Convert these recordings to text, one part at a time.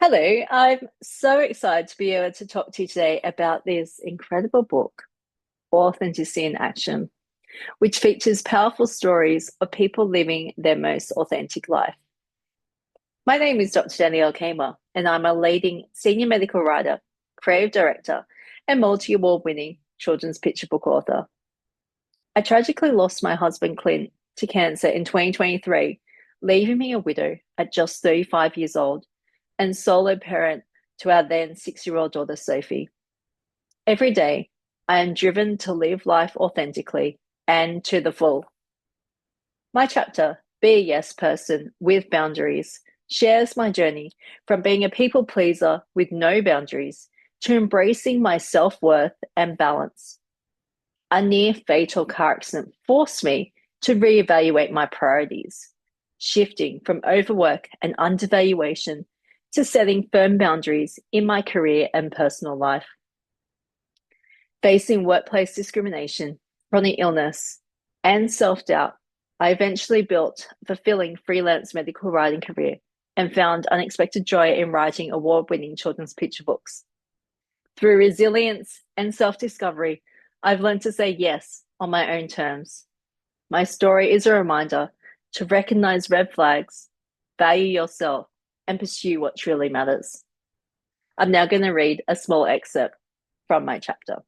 Hello, I'm so excited to be able to talk to you today about this incredible book, Authenticity in Action, which features powerful stories of people living their most authentic life. My name is Dr. Danielle Camer, and I'm a leading senior medical writer, creative director, and multi award winning children's picture book author. I tragically lost my husband, Clint, to cancer in 2023, leaving me a widow at just 35 years old and solo parent to our then 6-year-old daughter, Sophie. Every day, I am driven to live life authentically and to the full. My chapter, Be a Yes Person with Boundaries, shares my journey from being a people pleaser with no boundaries to embracing my self worth and balance. A near fatal car accident forced me to reevaluate my priorities, shifting from overwork and undervaluation to setting firm boundaries in my career and personal life. Facing workplace discrimination, chronic illness, and self doubt, I eventually built a fulfilling freelance medical writing career and found unexpected joy in writing award winning children's picture books. Through resilience and self discovery, I've learned to say yes on my own terms. My story is a reminder to recognize red flags, value yourself, and pursue what truly matters. I'm now going to read a small excerpt from my chapter.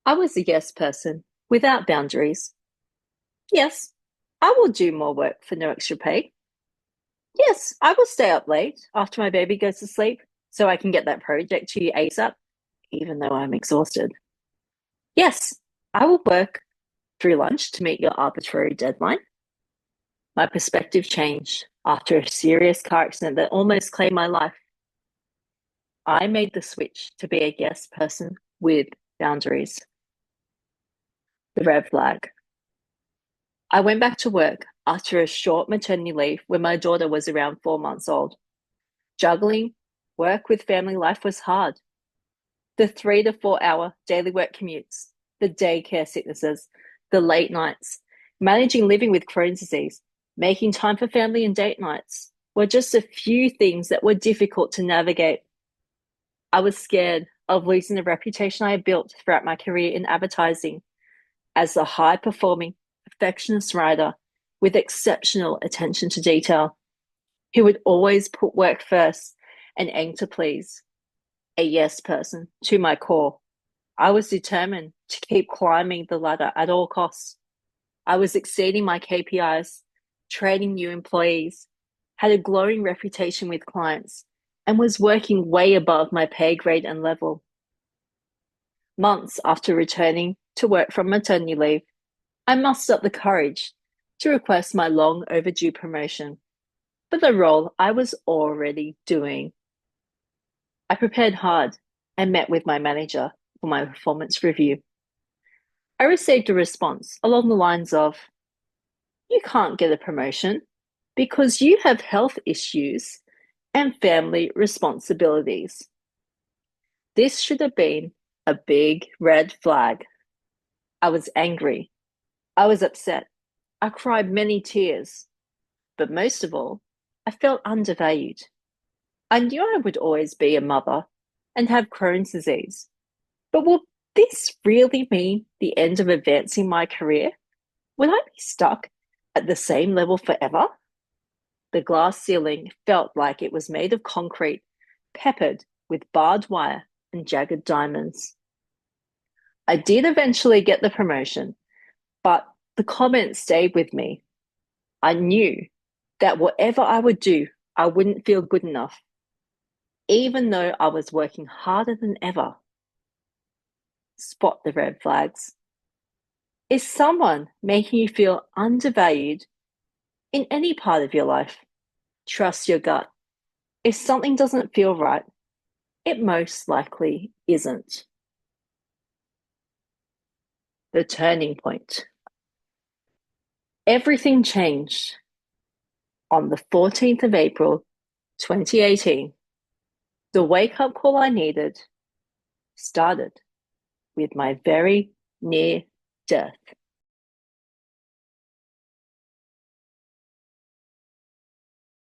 I was a yes person without boundaries. Yes, I will do more work for no extra pay. Yes, I will stay up late after my baby goes to sleep so I can get that project to you ASAP, even though I'm exhausted. Yes, I will work through lunch to meet your arbitrary deadline. My perspective changed after a serious car accident that almost claimed my life. I made the switch to be a yes person with boundaries. The red flag. I went back to work after a short maternity leave when my daughter was around 4 months old. Juggling work with family life was hard. The 3 to 4 hour daily work commutes, the daycare sicknesses, the late nights, managing living with Crohn's disease, making time for family and date nights were just a few things that were difficult to navigate. I was scared of losing the reputation I had built throughout my career in advertising as the high performing, perfectionist writer with exceptional attention to detail, who would always put work first and aim to please. A yes person to my core. I was determined to keep climbing the ladder at all costs. I was exceeding my KPIs, training new employees, had a glowing reputation with clients, and was working way above my pay grade and level. Months after returning to work from maternity leave, I mustered up the courage to request my long overdue promotion for the role I was already doing. I prepared hard and met with my manager for my performance review. I received a response along the lines of, "You can't get a promotion because you have health issues and family responsibilities." This should have been a big red flag. I was angry. I was upset. I cried many tears. But most of all, I felt undervalued. I knew I would always be a mother and have Crohn's disease. But will this really mean the end of advancing my career? Would I be stuck at the same level forever? The glass ceiling felt like it was made of concrete, peppered with barbed wire and jagged diamonds. I did eventually get the promotion, but the comment stayed with me. I knew that whatever I would do, I wouldn't feel good enough, even though I was working harder than ever. Spot the red flags. Is someone making you feel undervalued in any part of your life? Trust your gut. If something doesn't feel right, it most likely isn't. The turning point. Everything changed on the 14th of April, 2018. The wake up call I needed started with my very near death.